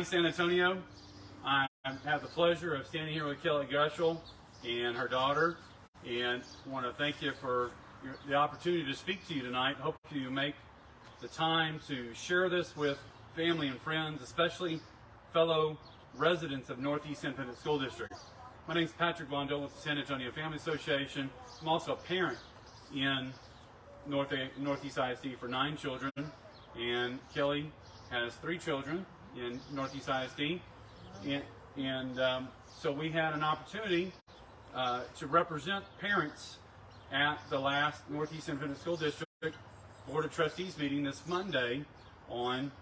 San Antonio. I have the pleasure of standing here with Kelly Gushel and her daughter, and want to thank you for the opportunity to speak to you tonight. Hope you make the time to share this with family and friends, especially fellow residents of Northeast Independent School District. My name is Patrick Von Dole with the San Antonio Family Association. I'm also a parent in Northeast ISD for 9 children, and Kelly has 3 children in Northeast ISD, so we had an opportunity to represent parents at the last Northeast Independent School District Board of Trustees meeting this Monday on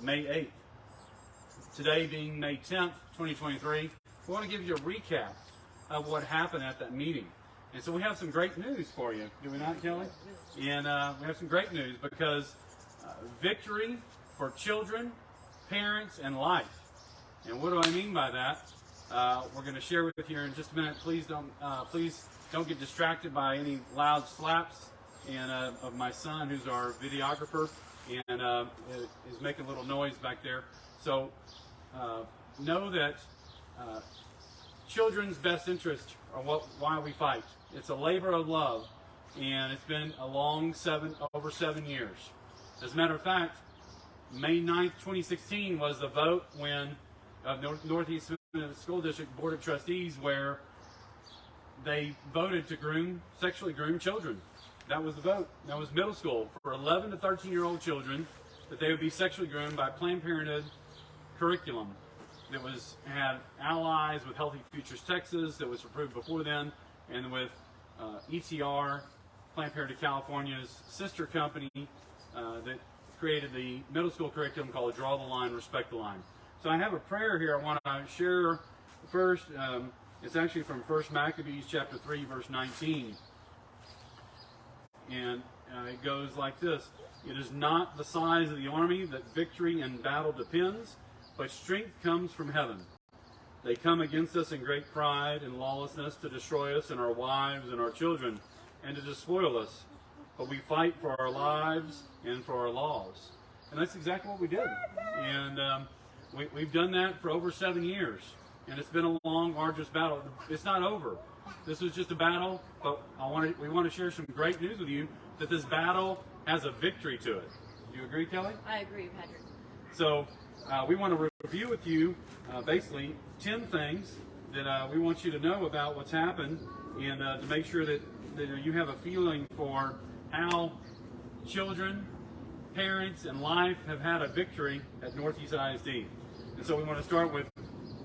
May 8th. Today being May 10th, 2023, we want to give you a recap of what happened at that meeting. And so we have some great news for you, do we not, Kelly? And we have some great news because victory for children, parents, and life. And what do I mean by that? We're going to share with you here in just a minute. Please don't get distracted by any loud slaps of my son, who's our videographer, and is making a little noise back there. So know that children's best interests are why we fight. It's a labor of love, and it's been a long over 7 years. As a matter of fact, May 9th, 2016 was the vote of Northeast School District Board of Trustees, where they voted to sexually groom children. That was the vote. That was middle school for 11 to 13-year-old children, that they would be sexually groomed by Planned Parenthood curriculum that had allies with Healthy Futures Texas, that was approved before then, and with ETR, Planned Parenthood California's sister company that created the middle school curriculum called Draw the Line, Respect the Line. So I have a prayer here I want to share first. It's actually from 1 Maccabees chapter 3, verse 19. And it goes like this: "It is not the size of the army that victory in battle depends, but strength comes from heaven. They come against us in great pride and lawlessness to destroy us and our wives and our children, and to despoil us. But we fight for our lives and for our laws." And that's exactly what we did. And we've done that for over 7 years. And it's been a long, arduous battle. It's not over. This was just a battle, but we want to share some great news with you that this battle has a victory to it. Do you agree, Kelly? I agree, Patrick. So we want to review with you basically 10 things that we want you to know about what's happened, and to make sure that you have a feeling for how children, parents, and life have had a victory at Northeast ISD. And so we want to start with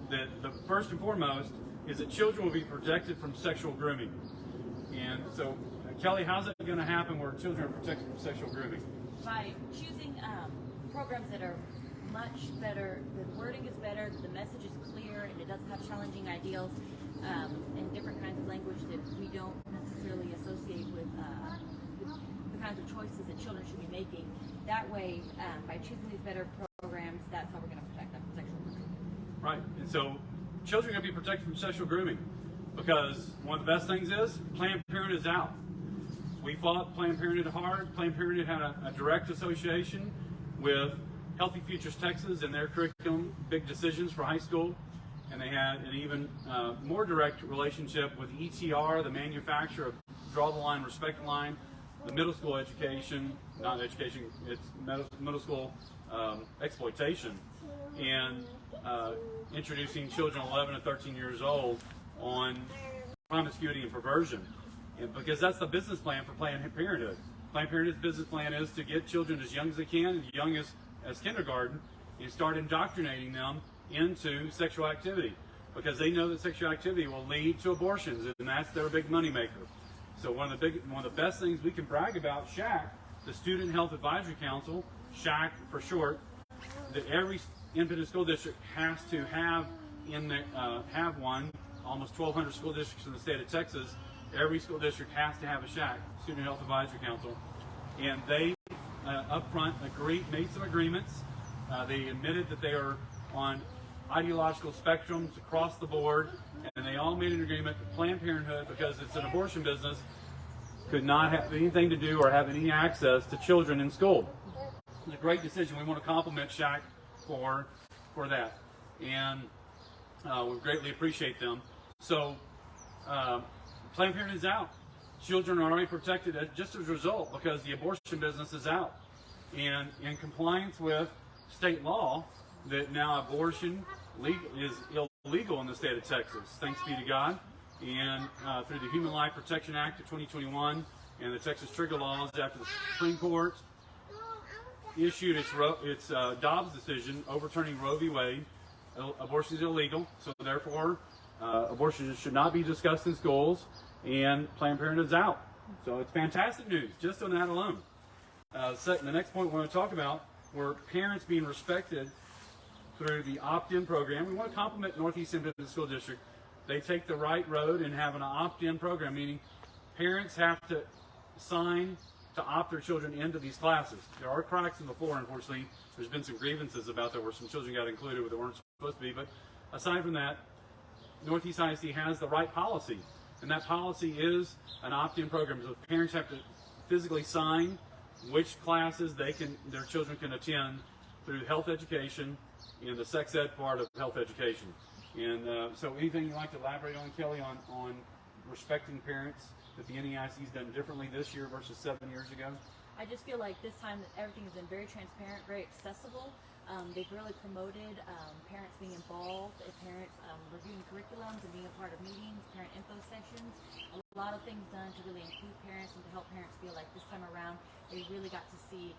the first and foremost is that children will be protected from sexual grooming. And so, Kelly, how's it going to happen where children are protected from sexual grooming? By choosing programs that are much better, the wording is better, the message is clear, and it doesn't have challenging ideals and different kinds of language that we don't necessarily associate with the kinds of choices that children should be making. That way, by choosing these better programs, that's how we're going to protect them from sexual grooming. Right, and so children are going to be protected from sexual grooming because one of the best things is Planned Parenthood is out. We fought Planned Parenthood hard. Planned Parenthood had a direct association with Healthy Futures Texas and their curriculum, Big Decisions for high school, and they had an even more direct relationship with ETR, the manufacturer of Draw the Line, Respect the Line, the middle school education, not education, it's middle school exploitation, and introducing children 11 to 13 years old on promiscuity and perversion. And because that's the business plan for Planned Parenthood. Planned Parenthood's business plan is to get children as young as they can, as young as kindergarten, and start indoctrinating them into sexual activity, because they know that sexual activity will lead to abortions, and that's their big moneymaker. So one of the best things we can brag about, SHAC, the Student Health Advisory Council, SHAC for short, that every independent school district has to have have one. Almost 1,200 school districts in the state of Texas. Every school district has to have a SHAC, Student Health Advisory Council, and they up front made some agreements. They admitted that they are on ideological spectrums across the board, and they all made an agreement that Planned Parenthood, because it's an abortion business, could not have anything to do or have any access to children in school. It's a great decision. We want to compliment SHAC for for that, and we greatly appreciate them. So Planned Parenthood is out. Children are already protected just as a result because the abortion business is out. And in compliance with state law, that now abortion is illegal in the state of Texas, thanks be to God. And through the Human Life Protection Act of 2021 and the Texas trigger laws after the Supreme Court issued its Dobbs decision overturning Roe v. Wade, abortion is illegal. So therefore, abortion should not be discussed in schools, and Planned Parenthood's out. So it's fantastic news just on that alone. The next point we want to talk about were parents being respected through the opt-in program. We want to compliment Northeast Independent School District. They take the right road and have an opt-in program, meaning parents have to sign to opt their children into these classes. There are cracks in the floor, unfortunately. There's been some grievances about that where some children got included where they weren't supposed to be. But aside from that, Northeast ISD has the right policy. And that policy is an opt-in program. So parents have to physically sign which classes their children can attend through health education and the sex ed part of health education. And so anything you'd like to elaborate on, Kelly, on respecting parents that the NEISD has done differently this year versus 7 years ago? I just feel like this time that everything has been very transparent, very accessible. They've really promoted parents being involved, parents reviewing curriculums and being a part of meetings, parent info sessions. A lot of things done to really include parents and to help parents feel like this time around they really got to see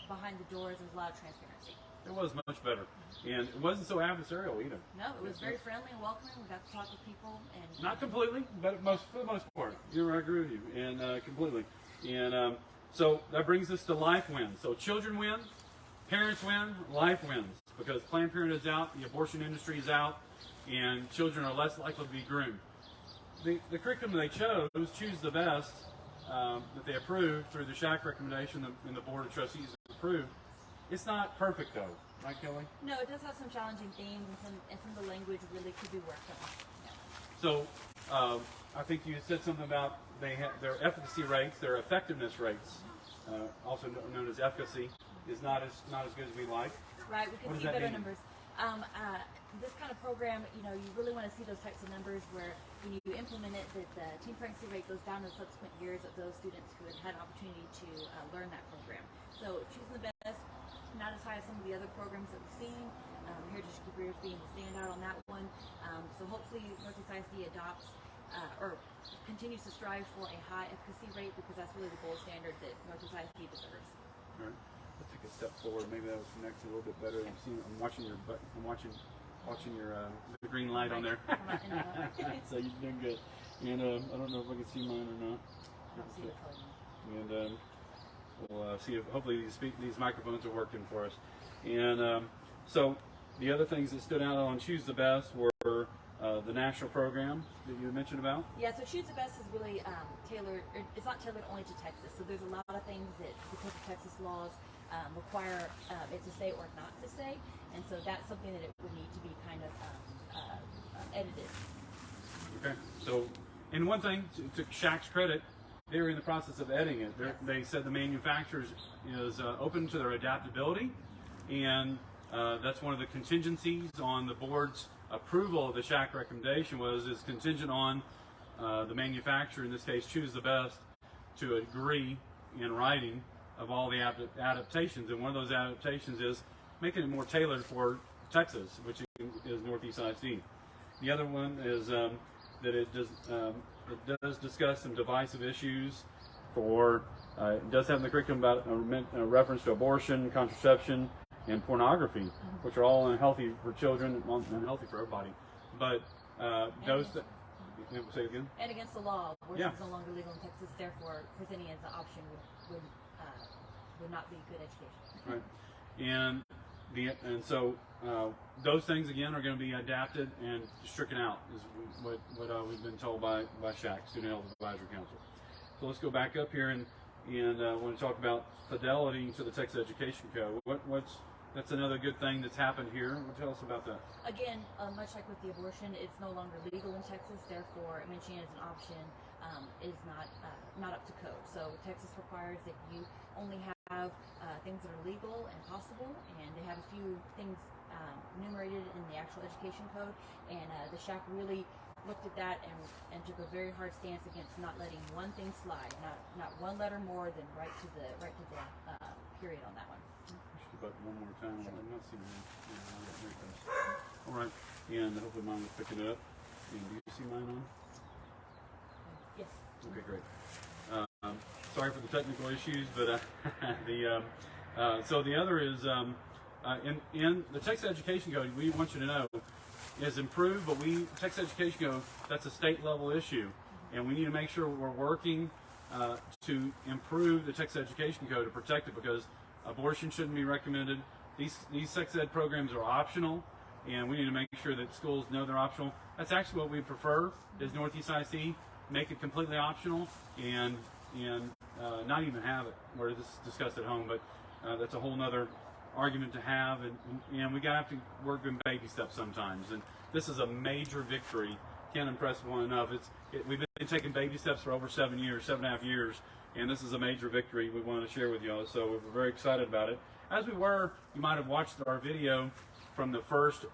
behind the doors. There's a lot of transparency. It was much better, and it wasn't so adversarial either. No, it was very friendly and welcoming. We got to talk with people, and not completely, but for the most part, I agree with you, and completely. And so that brings us to life wins. So children win, parents win, life wins because Planned Parenthood is out, the abortion industry is out, and children are less likely to be groomed. The curriculum they chose, Choose the Best, that they approved through the SHAC recommendation and the Board of Trustees approved. It's not perfect though, right, Kelly? No, it does have some challenging themes and some of the language really could be worked on. Yeah. So I think you said something about they have their efficacy rates, their effectiveness rates, also known as efficacy, is not as good as we like. Right, we can see better numbers. This kind of program, you really want to see those types of numbers where when you implement it, that the teen pregnancy rate goes down in the subsequent years of those students who had an opportunity to learn that program. So choosing the best, not as high as some of the other programs that we've seen. Heritage Careers being the standout on that one. So hopefully Northeast ISD adopts or continues to strive for a high efficacy rate because that's really the gold standard that Northeast ISD deserves. All right. Let's take a step forward. Maybe that was connected a little bit better. I'm watching your the green light on there. So you're doing good. And I don't know if I can see mine or not. I don't see the color. And we'll see if hopefully these microphones are working for us. And so the other things that stood out on Choose the Best were the national program that you mentioned about. Yeah, so Choose the Best is really tailored. It's not tailored only to Texas. So there's a lot of things that because of Texas laws require it to say or not to say, and so that's something that it would need to be kind of edited. Okay. So, and one thing to SHAC's credit, they're in the process of editing it. Yes. They said the manufacturer is open to their adaptability, and that's one of the contingencies on the board's approval of the SHAC recommendation is contingent on the manufacturer, in this case Choose the Best, to agree in writing of all the adaptations. And one of those adaptations is making it more tailored for Texas, which is Northeast ISD. The other one is that it does discuss some divisive issues for, it does have in the curriculum about a reference to abortion, contraception, and pornography, which are all unhealthy for children, unhealthy for everybody. But those that, say it again? And against the law, abortion is no longer legal in Texas, therefore presenting it as an option would not be good education. Right. And so those things again are going to be adapted and stricken out, is what we've been told by SHAC, Student Health Advisory Council. So let's go back up here and want to talk about fidelity to the Texas Education Code. That's another good thing that's happened here. Tell us about that. Again, much like with the abortion, it's no longer legal in Texas. Therefore, mentioning it as an option is not up to code. So Texas requires that you only have things that are legal and possible, and they have a few things enumerated in the actual education code, and the SHAC really looked at that and took a very hard stance against not letting one thing slide, not one letter more than right to the period on that one. Push the button one more time. I'm not seeing it. Yeah, here it comes. All right, and hopefully mine will pick it up. And do you see mine on? Yes. Okay, great. Sorry for the technical issues, but so the other is in the Texas Education Code, we want you to know is improved, but Texas Education Code, that's a state level issue, and we need to make sure we're working to improve the Texas Education Code to protect it, because abortion shouldn't be recommended. These sex ed programs are optional, and we need to make sure that schools know they're optional. That's actually what we prefer is Northeast IC, make it completely optional and not even have it where this is discussed at home, but that's a whole nother argument to have, and we have to work in baby steps sometimes, and this is a major victory. Can't impress one enough. We've been taking baby steps for over 7.5 years, and this is a major victory we want to share with y'all, so we're very excited about it. As we were, you might have watched our video from the first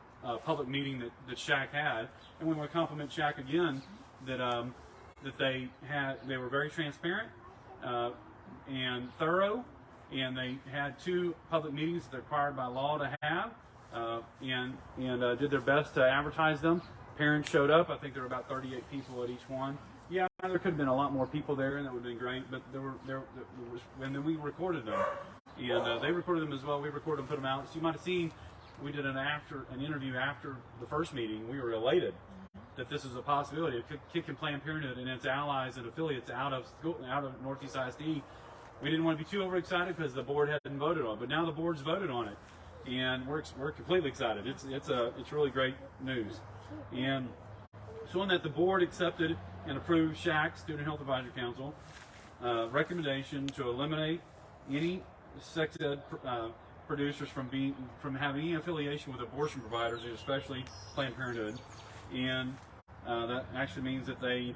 public meeting that SHAC had, and we want to compliment SHAC again that they were very transparent and thorough, and they had 2 public meetings that they're required by law to have, and did their best to advertise them. Parents showed up. I think there were about 38 people at each one. Yeah, there could have been a lot more people there, and that would have been great, but and then we recorded them, and they recorded them as well. We recorded them, put them out. So you might have seen we did an interview after the first meeting. We were elated that this is a possibility of kicking Planned Parenthood and its allies and affiliates out of Northeast ISD. We didn't want to be too overexcited because the board hadn't voted on it, but now the board's voted on it, and we're completely excited. It's really great news. And so on that, the board accepted and approved SHAC, Student Health Advisory Council, recommendation to eliminate any sex ed producers from having any affiliation with abortion providers, especially Planned Parenthood, and that actually means that they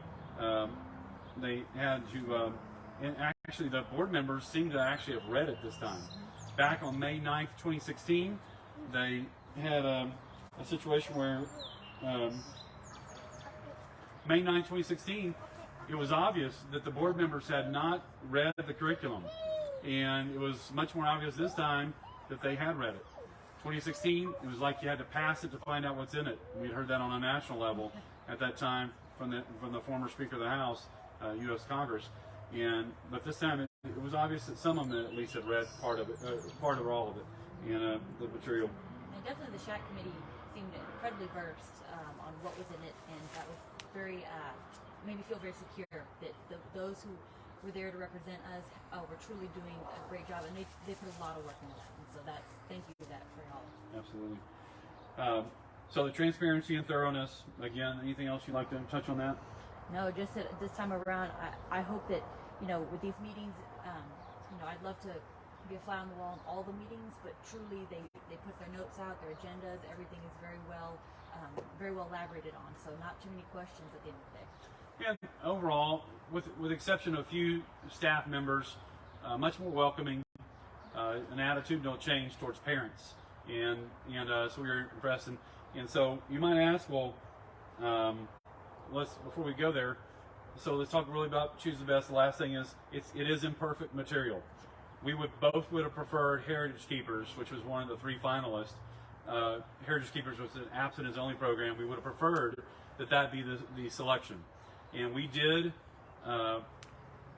had to. And actually, the board members seem to actually have read it this time. Back on May 9th, 2016, they had a situation where May 9th, 2016, it was obvious that the board members had not read the curriculum. And it was much more obvious this time that they had read it. 2016, it was like you had to pass it to find out what's in it. We had heard that on a national level at that time from the former Speaker of the House, U.S. Congress. But this time it was obvious that some of them at least had read part of or all of it, the material. And definitely the SHAC committee seemed incredibly versed on what was in it, and that was made me feel very secure that those who were there to represent us were truly doing a great job, and they put a lot of work into that, and so thank you for that for y'all. Absolutely. So the transparency and thoroughness, again, anything else you'd like to touch on that? No, just that this time around, I hope that, with these meetings, I'd love to be a fly on the wall in all the meetings, but truly they put their notes out, their agendas, everything is very well elaborated on, so not too many questions at the end of the day. Yeah, overall, with exception of a few staff members, much more welcoming, an attitudinal change towards parents, and so we were impressed, and so you might ask, well, before we go there, so let's talk really about choose the best. The last thing is it is imperfect material. We would have preferred Heritage Keepers, which was one of the 3 finalists. Heritage Keepers was an abstinence only program. We would have preferred that be the selection, and we did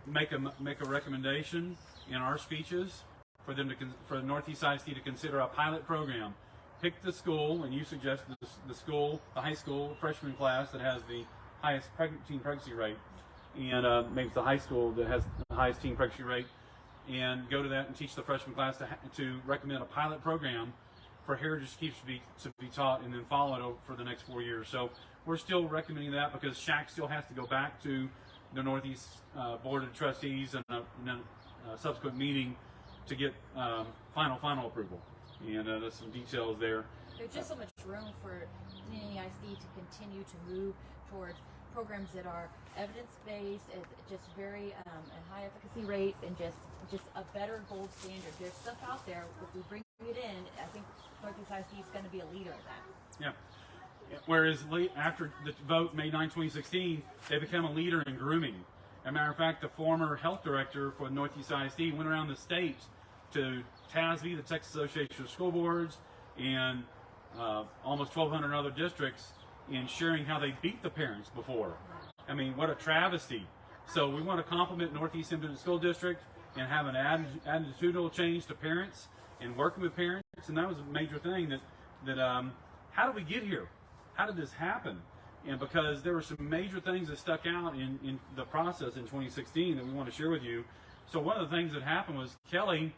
make a recommendation in our speeches for the Northeast ISD to consider a pilot program. Pick the school, and you suggested the high school freshman class that has the highest teen pregnancy rate, and maybe it's the high school that has the highest teen pregnancy rate, and go to that and teach the freshman class to recommend a pilot program for Heritage Keeps to be taught, and then follow it for the next 4 years. So we're still recommending that because SHAC still has to go back to the Northeast Board of Trustees and a subsequent meeting to get final approval. And there's some details there. There's just so much room for NEISD to continue to move towards programs that are evidence-based, and just very and high efficacy rates, and just a better gold standard. There's stuff out there. If we bring it in, I think Northeast ISD is going to be a leader in that. Yeah. Whereas after the vote May 9, 2016, they became a leader in grooming. As a matter of fact, the former health director for Northeast ISD went around the state to TASB, the Texas Association of School Boards, and almost 1,200 other districts, in sharing how they beat the parents before. I mean, what a travesty. So we want to compliment Northeast Independent School District and have an attitudinal change to parents and working with parents. And that was a major thing that how did we get here? How did this happen? And because there were some major things that stuck out in the process in 2016 that we want to share with you. So one of the things that happened was Kelly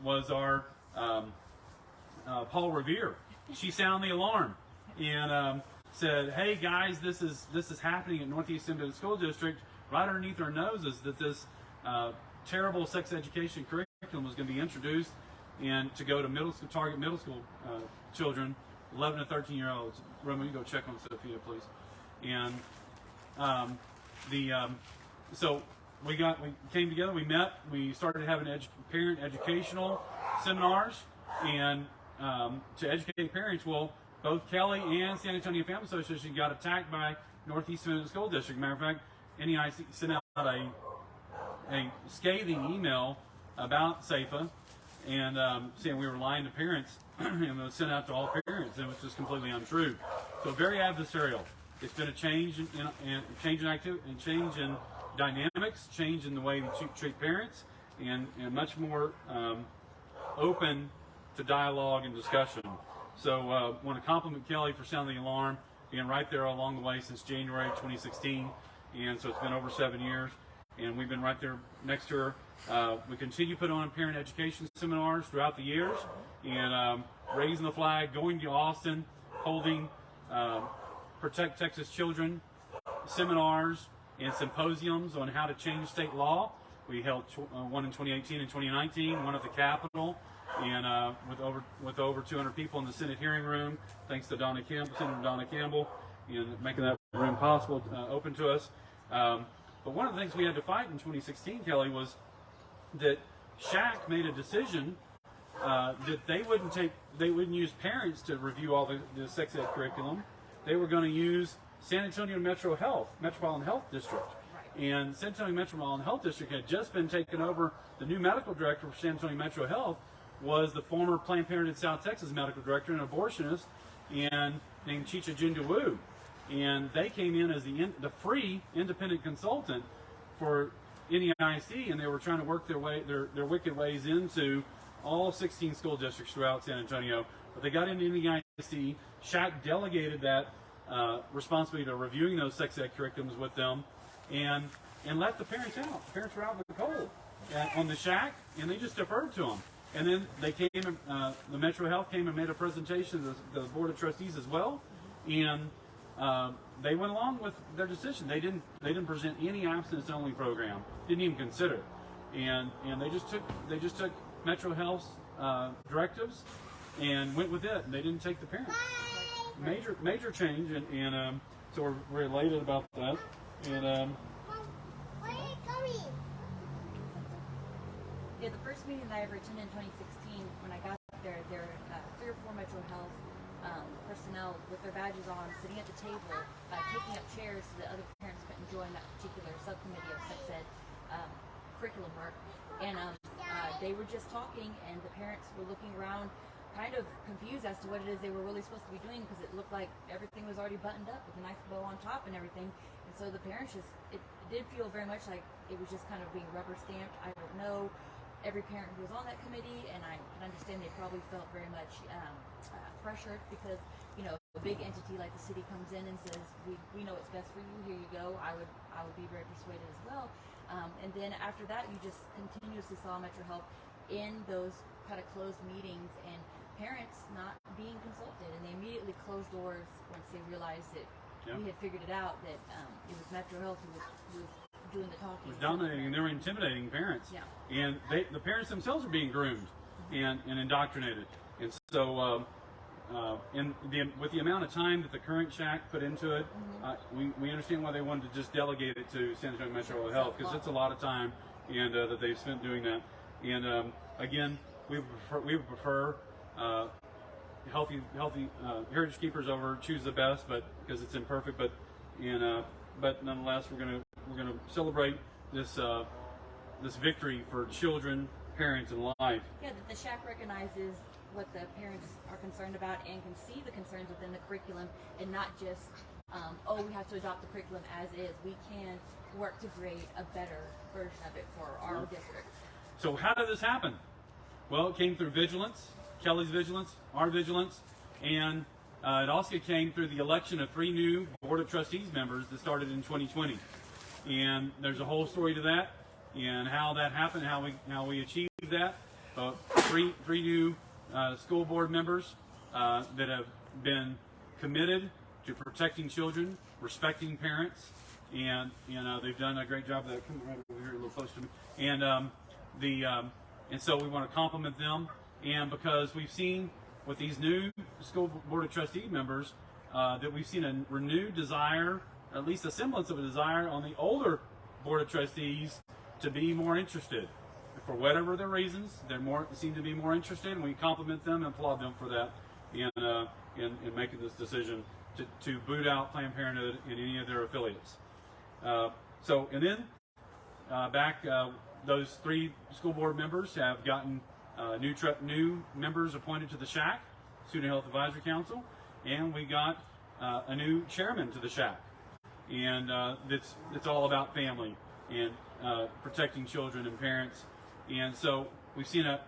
was our Paul Revere. She sounded the alarm and said, "Hey guys, this is happening at Northeast Independent School District. Right underneath our noses that this terrible sex education curriculum was going to be introduced and to go to target middle school children, 11 to 13-year-olds. Roman, you go check on Sophia, please." And so we came together, we met, we started having parent educational seminars and to educate parents. Well, both Kelly and San Antonio Family Association got attacked by Northeast Independent School District. Matter of fact, NEIC sent out a scathing email about SAFA and saying we were lying to parents, and it was sent out to all parents, and it was just completely untrue. So very adversarial. It's been a change in activity, and change in dynamics, change in the way we treat parents, and much more open to dialogue and discussion. So want to compliment Kelly for sounding the alarm, being right there along the way since January 2016, and so it's been over 7 years, and we've been right there next to her. We continue to put on parent education seminars throughout the years, and raising the flag, going to Austin, holding Protect Texas Children seminars and symposiums on how to change state law. We held one in 2018 and 2019, one at the Capitol, and with over 200 people in the Senate hearing room, thanks to Senator Donna Campbell, in making that room possible, open to us. But one of the things we had to fight in 2016, Kelly, was that SHAC made a decision that they wouldn't use parents to review all the sex ed curriculum. They were going to use San Antonio Metropolitan Health District. And San Antonio Metropolitan Health District had just been taken over. The new medical director for San Antonio Metro Health was the former Planned Parenthood South Texas medical director and abortionist, and named Chicha Jindawu. And they came in as the free independent consultant for NEISD, and they were trying to work their wicked ways into all 16 school districts throughout San Antonio. But they got into NEISD. SHAC delegated that responsibility to reviewing those sex ed curriculums with them, and let the parents out. The parents were out in the cold on the SHAC, and they just deferred to them. And then they came, the Metro Health came and made a presentation to the Board of Trustees as well, and they went along with their decision. They didn't present any abstinence-only program. Didn't even consider it, and they just took Metro Health's directives and went with it. And they didn't take the parents. Major change, and so we're elated about that. And yeah, the first meeting that I ever attended in 2016, when I got there were 3 or 4 Metro Health personnel with their badges on, sitting at the table, taking up chairs so that other parents couldn't join that particular subcommittee of sex ed curriculum work. And they were just talking, and the parents were looking around, kind of confused as to what it is they were really supposed to be doing, because it looked like everything was already buttoned up with a nice bow on top and everything. And so the parents it did feel very much like it was just kind of being rubber stamped. I don't know every parent who was on that committee, and I can understand they probably felt very much pressured, because a big entity like the city comes in and says, we know what's best for you, here you go. I would be very persuaded as well. And then after that, you just continuously saw Metro Health in those kind of closed meetings, and parents not being consulted, and they immediately closed doors once they realized that we had figured it out, that it was Metro Health who was doing the talking. Was dominating, and they were intimidating parents. Yeah. And the parents themselves are being groomed and indoctrinated. And so with the amount of time that the current shack put into it, we understand why they wanted to just delegate it to San Antonio Metro Health, because it's a lot of time and that they've spent doing that. And again, we would prefer healthy heritage keepers over choose the best, but because it's imperfect. But nonetheless, we're gonna celebrate this victory for children, parents, and life. Yeah, that the shack recognizes what the parents are concerned about and can see the concerns within the curriculum, and not just we have to adopt the curriculum as is. We can work to create a better version of it for our district. So how did this happen? Well, it came through vigilance, Kelly's vigilance, our vigilance, and it also came through the election of 3 new Board of Trustees members that started in 2020. And there's a whole story to that, and how that happened, how we achieved that. Three new school board members that have been committed to protecting children, respecting parents, and they've done a great job of that. Come right over here, a little close to me. And so we want to compliment them, and because we've seen with these new school board of trustee members that we've seen a renewed desire, at least a semblance of a desire, on the older board of trustees to be more interested. For whatever their reasons, seem to be more interested, and we compliment them and applaud them for that in making this decision to boot out Planned Parenthood in any of their affiliates. Those 3 school board members have gotten new members appointed to the SHAC, Student Health Advisory Council, and we got a new chairman to the SHAC. And it's all about family and protecting children and parents. And so we've seen an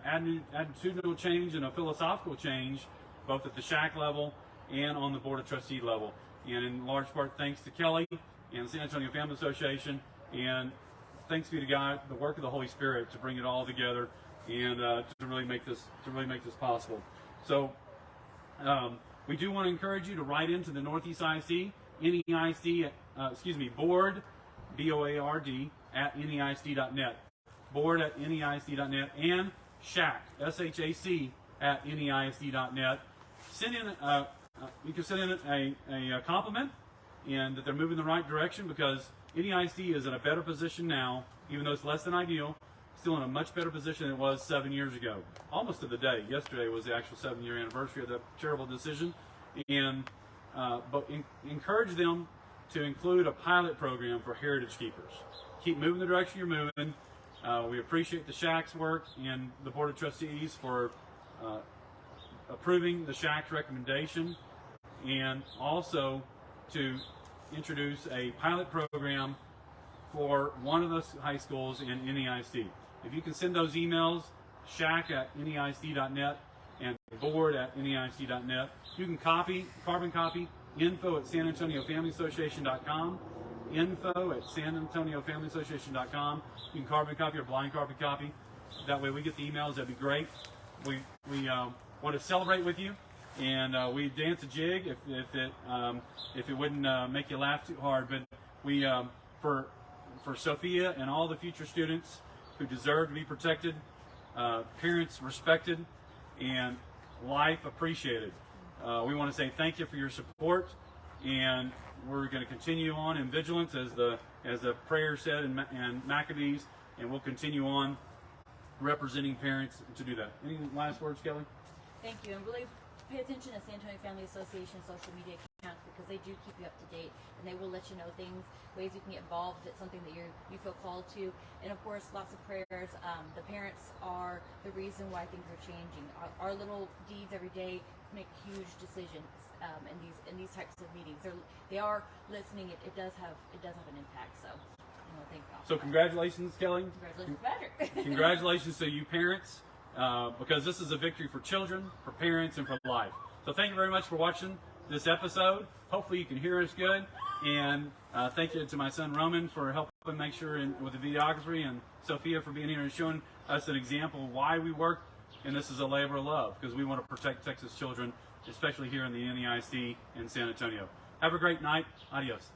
attitudinal change and a philosophical change, both at the SHAC level and on the Board of Trustee level. And in large part, thanks to Kelly and the San Antonio Family Association, and thanks be to God, the work of the Holy Spirit to bring it all together and to really make this possible. So we do want to encourage you to write into the Northeast ISD, NEISD, board, BOARD, at NEISD.net, board at NEISD.net, and SHAC, SHAC, at NEISD.net. You can send in a compliment, and that they're moving in the right direction, because NEISD is in a better position now, even though it's less than ideal, still in a much better position than it was 7 years ago. Almost to the day. Yesterday was the actual 7-year anniversary of that terrible decision. But encourage them to include a pilot program for heritage keepers. Keep moving the direction you're moving. We appreciate the SHAC's work and the Board of Trustees for approving the SHAC's recommendation, and also to introduce a pilot program for one of the high schools in NEISD. If you can send those emails, SHAC at NEISD.net and board at NEISD.net, you can carbon copy info at SanAntonioFamilyAssociation.com, info at SanAntonioFamilyAssociation.com. You can carbon copy or blind carbon copy. That way we get the emails. That'd be great. We want to celebrate with you, and we dance a jig if it wouldn't make you laugh too hard. But we for Sophia and all the future students who deserve to be protected, parents respected, and life appreciated. We want to say thank you for your support, and we're going to continue on in vigilance as the prayer said in Maccabees, and we'll continue on representing parents to do that. Any last words, Kelly? Thank you, and really pay attention to San Antonio Family Association social media accounts, because they do keep you up to date, and they will let you know things, ways you can get involved if it's something that you feel called to, and of course lots of prayers. The parents are the reason why things are changing. Our little deeds every day make huge decisions in these types of meetings. They are listening. It does have an impact. So thank God. So congratulations, Kelly. Congratulations, better. Congratulations to you parents, because this is a victory for children, for parents, and for life. So thank you very much for watching this episode. Hopefully you can hear us good. And thank you to my son Roman for helping make sure with the videography, and Sophia for being here and showing us an example of why we work. And this is a labor of love, because we want to protect Texas children, especially here in the NEISD in San Antonio. Have a great night. Adios.